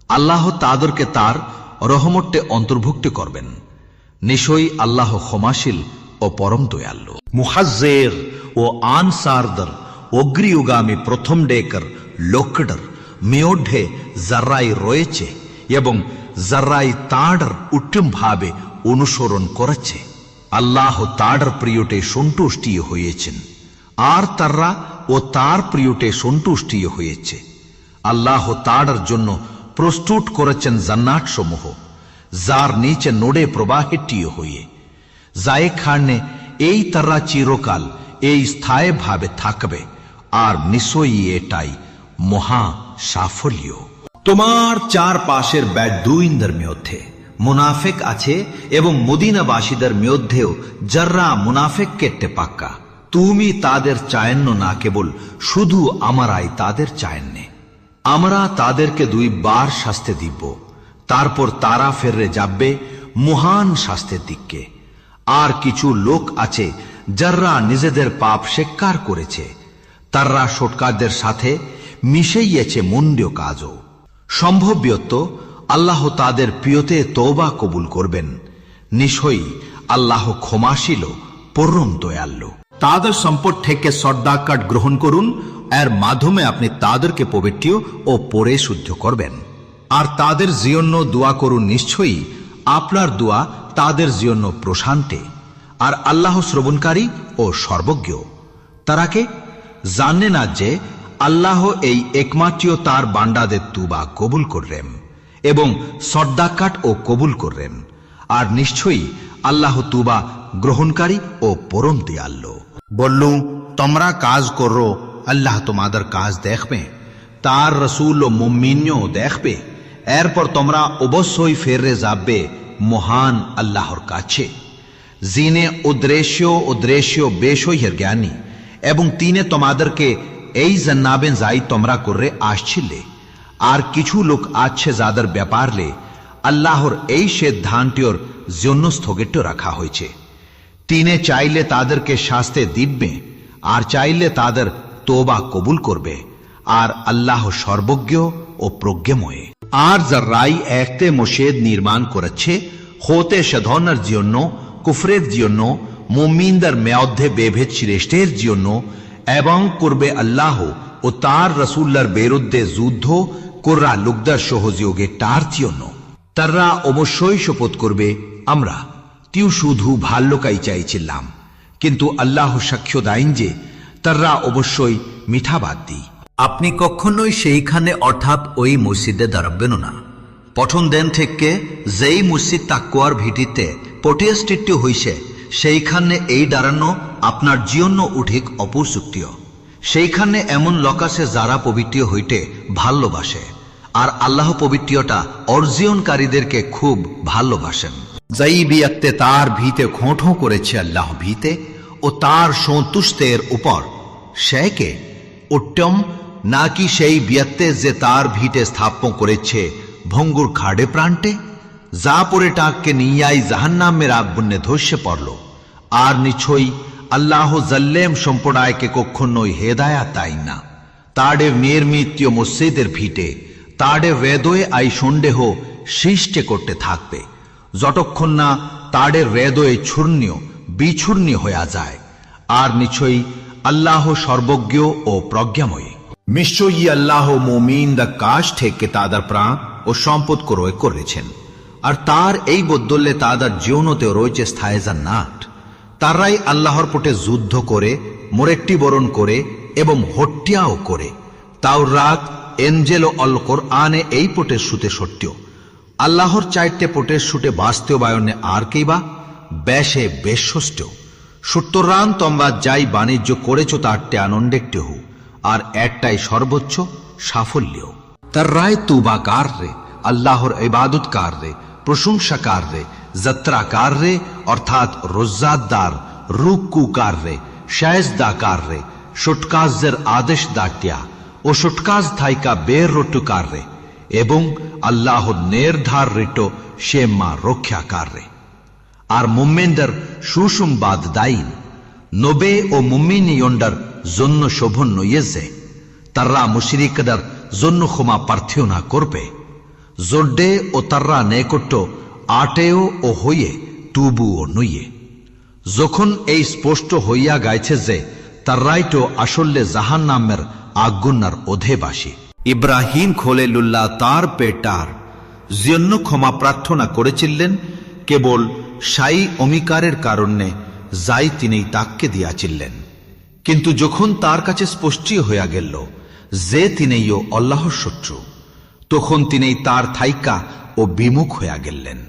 আল্লাহ তাদেরকে তার রহমতে অন্তর্ভুক্ত করবেন। নিশ্চয়ই আল্লাহ ক্ষমাশীল ও পরম দয়ালু। মুহাজ্জির ও আনসারদের অগ্রিউগামী প্রথম ডেকার লোকডর মেয়ঢে জারাই রয়েছে এবং জারাই তাঁড়র উত্তম ভাবে অনুসরণ করেছে। আল্লাহ তাঁড়র প্রিয়টে সন্তুষ্টি হয়েছেন, আর তারা ও তার প্রিয়টে সন্তুষ্টি হয়েছে। আল্লাহ তাঁড়র জন্য প্রস্তুত করেছেন জান্নাত সমূহ, যার নিচে নোডে প্রবাহিত হয়ে যায় খানে এই তারা চিরকাল এই স্থায়ী ভাবে থাকবে, আর নিশ্চয়ই এটাই মহা সাফল্য। তোমার চারপাশের বেদুইনদের মধ্যে মুনাফিক আছে, এবং মদিনাবাসীদের মধ্যেও যারা মুনাফিক কেটে পাক্কা। তুমি তাদের চায়েন না, কেবল শুধু আমরাই তাদের চায়েননে। আমরা তাদেরকে 2 বার শাস্তি দিব, তারপর তারা ফেররে যাবে মহান শাস্তির দিকে। আর কিছু লোক আছে যারা নিজেদের পাপ স্বীকার করেছে, তারা সৎকারদের সাথে মিশাইয়েছে মন্দ কাজও। সম্ভবত আল্লাহ তাদের প্রিয়তে তওবা কবুল করবেন। নিশ্চয়ই আল্লাহ ক্ষমাশীল পরম দয়ালু। তাদের সম্পদ থেকে সদ্দাকাত গ্রহণ করুন, এর মাধ্যমে আপনি তাদেরকে পবিত্র ও পরে শুদ্ধ করবেন। আর তাদের জন্য দোয়া করুন, নিশ্চয়ই আপনার দোয়া তাদের জন্য প্রশান্তি। আর আল্লাহ শ্রবণকারী ও সর্বজ্ঞ। তারাকে জানে না যে আল্লাহ এই একমাত্র তার বান্দাদের তুবা কবুল করলেন এবং সদ্দাকাত ও কবুল করলেন। আর নিশ্চয়ই আল্লাহ তুবা গ্রহণকারী ও পরম দয়ালু। বললুম, তোমরা কাজ করো, আল্লাহ তোমাদের কাজ দেখবে, তার রসুল ও মুমিনও দেখবে। এরপর তোমরা অবশ্যই ফেরে যাবে মহান আল্লাহর কাছে, যিনি উদ্দেশ্য বেশইয়ের জ্ঞানী, এবং তিনি তোমাদেরকে এই জান্নাবে যাই তোমরা করে আসছিলে। আর কিছু লোক আছে যাদের ব্যাপারে আল্লাহর এই সিদ্ধান্তের জন্য স্থগিত রাখা হয়েছে। তিনি চাইলে তাদেরকে শাস্তি দিবে, আর চাইলে তাদের তোবা কবুল করবে। আর আল্লাহ সর্বজ্ঞ ও প্রজ্ঞময়। আর যারাই একতে মসজিদ নির্মাণ করেছে হতে সাধনার জন্য, কুফরের জন্য, মুমিনদের মধ্যে বিভেদ সৃষ্টির জন্য, এবং করবে আল্লাহ ও তার রাসূলের বিরুদ্ধে যুদ্ধ করা লোকদের সহযোগে তার জন্য, তারা অবশ্যই শপথ করবে আমরা তিউ শুধু ভাল্যকাই চাইছিলাম। কিন্তু আল্লাহ সাক্ষ্য দেন যে তারা অবশ্যই মিথ্যাবাদী। আপনি কখনোই সেইখানে অর্থাৎ ওই মসজিদে দাঁড়াবেন না প্রথম দিন থেকে যেই মসজিদ তাকওয়ার ভিত্তিতে প্রতিষ্ঠিত হইছে, সেইখানে এই দাঁড়ানো আপনার জন্য উঠিক অপরযুক্ত। সেইখানে এমন লোক আছে যারা পবিত্র হইতে ভালোবাসে, আর আল্লাহ পবিত্রতা অর্জনকারীদেরকে খুব ভালোবাসেন। যেই বিয়াতে তার ভিতে খোঁঠো করেছে আল্লাহ ভিতে ও তার সন্তুষ্টের উপর, সে কে উত্তম, নাকি সেই বিয়াতে যে তার ভিটে স্থাপন করেছে ভঙ্গুর খাড়ে প্রান্তে, যা পরে টাককে নিয়াই জাহান্নামের আগুনে ধসে পড়ল। আর নিশ্চয়ই আল্লাহ জাল্লেম সম্প্রদায়কে কখনোই হেদায়াত দেয় না। তাড়ে নির্মিত মসজিদের ভিটে তাড়ে হৃদয়ে আই সন্দেহ সৃষ্টি করতে থাকবে, যতক্ষণ না তাড়ে হৃদয়ে ছূর্ণ বিছূর্ণ হয়ে যায়। আর নিশ্চয়ই আল্লাহ সর্বজ্ঞ ও প্রজ্ঞাময়। নিশ্চয়ই আল্লাহ মুমিনদের কাছ থেকে তাদের প্রাণ ও সম্পদ ক্রয় করেছেন, আর তার এই বদলে তাদের জীবনতে রয়েছে স্থায়ী জান্নাত। তারাই আল্লাহর পটে যুদ্ধ করে, মৃত্যুবরণ করে এবং হত্যাও করে। তাওরাত, এঞ্জেল ও আল কোরআনে এই পটে সুতে সত্য। আল্লাহর চাইতে পটে সুটে বাস্তবায়নে আর কেই বা বেশে বেশষ্ট। সুতরাং তোমরা যাই বাণিজ্য করেছ তারটে আনন্দের টেহু, আর একটাই সর্বোচ্চ সাফল্য। তার রায় তুবাকার রে, আল্লাহর ইবাদতকার রে, প্রশংসাকার রে, যাত্রাকার রে অর্থাৎ রোজাদার, রুকুকার রে, শায়েজদাকার রে, সুটকাজের আদেশ দাটিয়া ও সুটকাজ থাইকা বের রটুকার রে, এবং আল্লাহ নির্ধারিত সেমা রক্ষাকার রে। আর মুমিনদের সুসংবাদ দাইন, নবে ও মুমিনিয়ন্ডার জন্য শোভন নইয়ে যে তারা মুশরিকদের জন্য ক্ষমা প্রার্থনা করবে, জোড্ডে ও তারা নেকট্য আটেও ও হইয়ে তুবুও নইয়ে। যখন এই স্পষ্ট হইয়া গাইছে যে তারাই তো আসলে জাহান্নামের আগুনার অধেবাসী। ইব্রাহিম খলিলুল্লাহ তার পেটার জন্য ক্ষমা প্রার্থনা করেছিলেন কেবল সাই অমিকারের কারণে, যাই তিনি তাকে দিয়াছিলেন। কিন্তু যখন তার কাছে স্পষ্ট হইয়া গেল যে তিনিও আল্লাহর শত্রু, তখন তিনি তার থাইকা ও বিমুখ হইয়া গেলেন।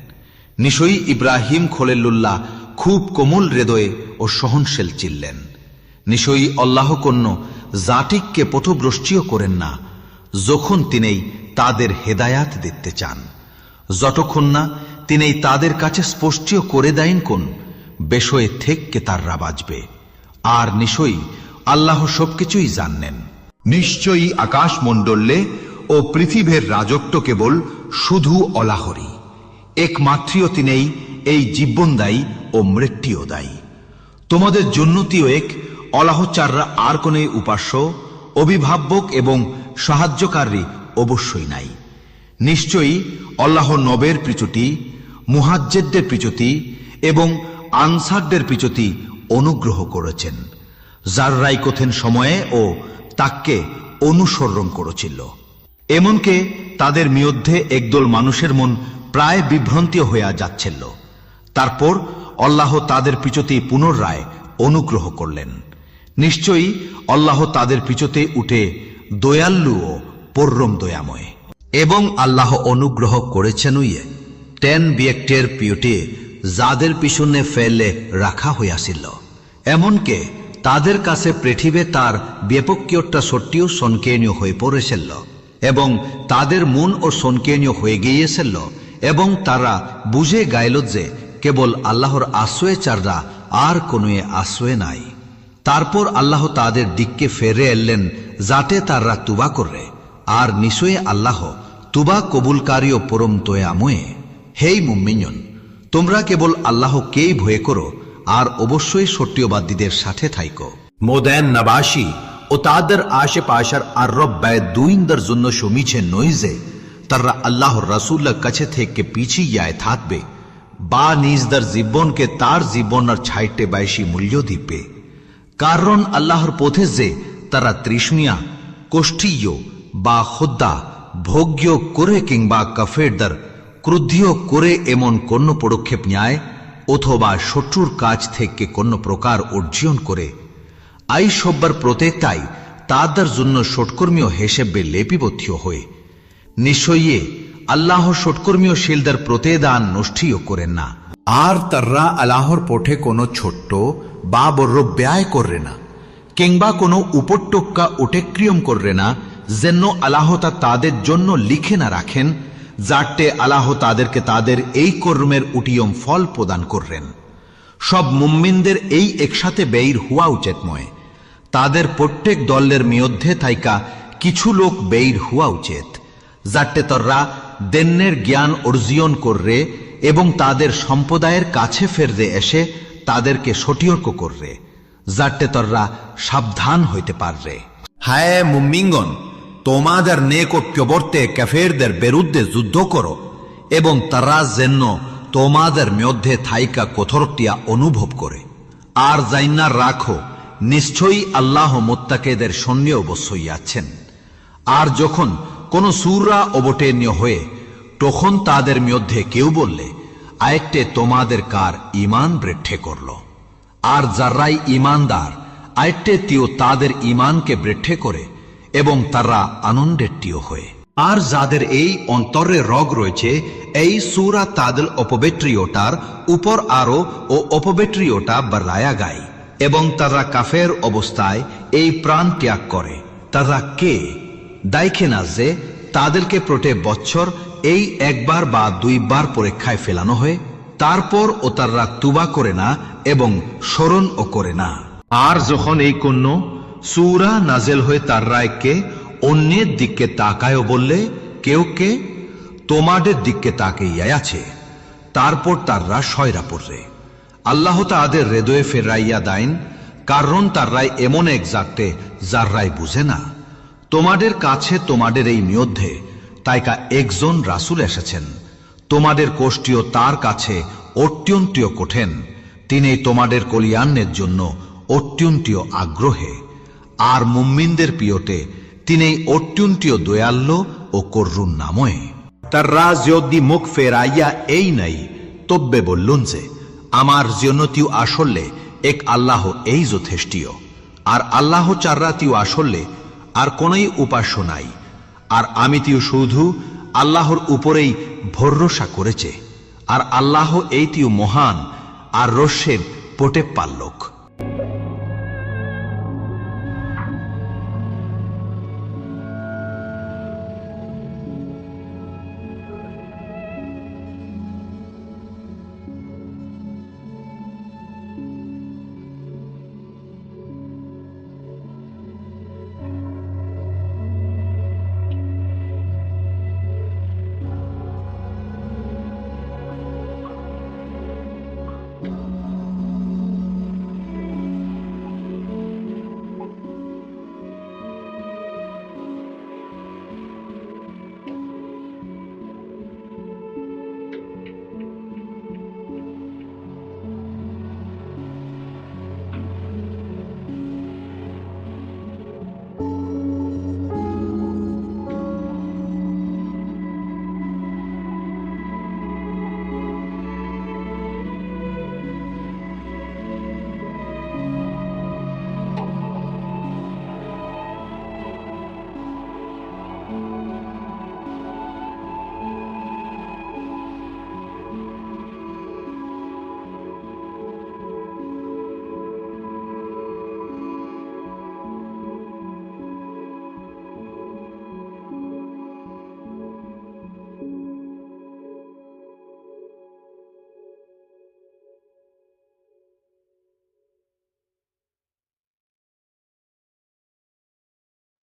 নিশ্চয়ই ইব্রাহিম খলিলুল্লাহ খুব কোমল হৃদয়ে ও সহনশীল ছিলেন। নিশ্চয়ই আল্লাহ কোন জাতিকে পথভ্রষ্টীও করেন না যখন তিনি তাদের হেদায়াত দিতে চান, যতক্ষণ না তিনি তাদের কাছে স্পষ্ট করে দেন কোন বিষয়ে থেকে তাররা বাঁচবে। আর নিশ্চয়ই আল্লাহ সবকিছুই জানেন। নিশ্চয়ই আকাশমণ্ডলে ও পৃথিবীর রাজত্ব কেবল শুধু অলাহরই। একমাত্র তিনিই এই জীবন দায়ী ও মৃত্যু দায়ী। তোমাদের জন্যতিও এক অলাহচাররা আর কোন উপাস্য, অভিভাবক এবং সাহায্যকারী অবশ্যই নাই। নিশ্চয়ই আল্লাহ নবের পিছুটি, মুহাজ্জিরদের পিছুটি এবং আনসারদের পিছুটি অনুগ্রহ করেছেন। যাররাই কঠিন সময়ে ও তাকে অনুসরণ করেছিল। এমনকি তাদের মধ্যে একদল মানুষের মন প্রায় বিভ্রান্তি হইয়া যাচ্ছিল। তারপর আল্লাহ তাদের পিছতে পুনরায় অনুগ্রহ করলেন। নিশ্চয়ই আল্লাহ তাদের পিছতে উঠে দয়ালু ও পরম দয়াময়। এবং আল্লাহ অনুগ্রহ করেছেন তেন ব্যক্তির পিছতে যাদের পিছনে ফেলে রাখা হইয়াছিল, এমনকি তাদের কাছে পৃথিবী তার ব্যাপকীয়টা সত্যিও সংকীর্ণ হয়ে পড়েছিল এবং তাদের মন ও সংকীর্ণ হয়ে গিয়েছিল এবং তারা বুঝে গাইল যে কেবল আল্লাহর আশ্রয় ছাড়া আর কোনো আশ্রয় নাই। তারপর আল্লাহ তাদের দিককে ফেরে এলেন যাতে তারা তুবা করে, আর নিশ্চয়ই আল্লাহ তুবা কবুলকারী ও পরম দয়াময়। হেই মুমিন, তোমরা কেবল আল্লাহকেই ভয় করো আর অবশ্যই সত্যবাদীদের সাথে থাইকো। মোদেন নবাসী ও তাদের আশেপাশের আরব বেদুইনদের জন্য সমীচে নয় যে তারা আল্লাহর রাসূলের কাছে থেকে পিছিয়ে থাকবে বা নিজদের জীবনকে তার জীবনের ছাইটে বেশি মূল্য দিবে। কারণ আল্লাহর পথে যে তারা তৃষ্ণিয়া, কোষ্ঠীয় বা খোদ্দা ভোগ্য করে কিংবা কাফেরদের ক্রুদ্ধীয় করে এমন কোন পদক্ষেপ নেয় অথবা শত্রুর কাছ থেকে কোন প্রকার অর্জন করে, এই সব্বার প্রত্যেকটাই তাদের জন্য সৎকর্মীয় হিসেবে লিপিবদ্ধ হয়ে। নিশ্চয়ই আল্লাহ সৎকর্মীয় শিলদের প্রতিদান নষ্টীয় করেন না। আর তারা আল্লাহর পথে কোনো ছোট্ট বা বড় ব্যয় করে না, কিংবা কোনো উপত্যকা অতিক্রম করে না, যেন আল্লাহ তা তাদের জন্য লিখে না রাখেন, যাতে আল্লাহ তাদেরকে তাদের এই কর্মের উটিয়ম ফল প্রদান করবেন। সব মুমিনদের এই একসাথে বের হওয়া উচিতময়। তাদের প্রত্যেক দলের মধ্যে থাইকা কিছু লোক বের হওয়া উচিত, যাতে তারা দেনের জ্ঞান অর্জন করবে এবং তাদের সম্প্রদায়ের কাছে ফেরতে এসে তাদেরকে সতর্ক করবে, যাতে তারা সাবধান হইতে পারবে। হায় মুমিনগণ, তোমাদের নৈকট্যবর্তে কাফেরদের বিরুদ্ধে যুদ্ধ করো এবং তারা যেন তোমাদের মধ্যে থাইকা কঠোরতা অনুভব করে। আর জাইনা রাখো, নিশ্চয়ই আল্লাহ মুত্তাকিদের সঙ্গে অবশ্যই আছেন। আর যখন কোন সূরা অবতীর্ণ হয়ে তখন তাদের মধ্যে কেউ বললে, আরেকটে তোমাদের কার ঈমান বৃদ্ধি করল। আর যারাই ঈমানদার আরেকটে তিও তাদের ঈমানকে বৃদ্ধি করে এবং তারা আনন্দেরটিও হয়ে। আর যাদের এই অন্তরে রোগ রয়েছে, এই সূরা তাদের অপবিত্রতার উপর আরো ও অপবিত্রতা বাড়ায়া গায় এবং তারা কাফের অবস্থায় এই প্রাণ ত্যাগ করে। তারা কে দেখে না যে তাদেরকে প্রতি বছর এই একবার বা দুইবার পরীক্ষায় ফেলানো হয়, তারপর ও তারা তুবা করে না এবং স্মরণ ও করে না। আর যখন এই কোন সূরা নাজেল হয়ে তার রায়কে অন্যের দিকে তাকায় বললে, কেউ কে তোমাদের দিকে তাকিয়ে আছে, তারপর তাররা সয়রা পড়বে। আল্লাহ তাদের হৃদয়ে ফেরাইয়া দেন, কারণ তাররাই এমন এক জাতে যার রায় বুঝে না। তোমাদের কাছে তোমাদের এই মধ্যে তাইকা একজন রাসূল এসেছেন, তোমাদের কোষ্ঠীয় তার কাছে অত্যন্ত কঠিন। তিনি তোমাদের কল্যাণের জন্য অত্যন্ত আগ্রহে, আর মুমিনদের প্রিয়তে তিনি অত্যন্ত দয়ালু ও করুণাময়। তারা যদি মুখ ফেরাইয়া এই নাই তবে বললুন যে আমার জন্য তিও আসলে এক আল্লাহ এই যথেষ্ট, আর আল্লাহ চাররা তিও আসলে আর কোনই উপাস্য নাই, আর আমি তিও শুধু আল্লাহর উপরেই ভরসা করেছে, আর আল্লাহ এই তিও মহান আর রস্যের পোটে পাল্লক।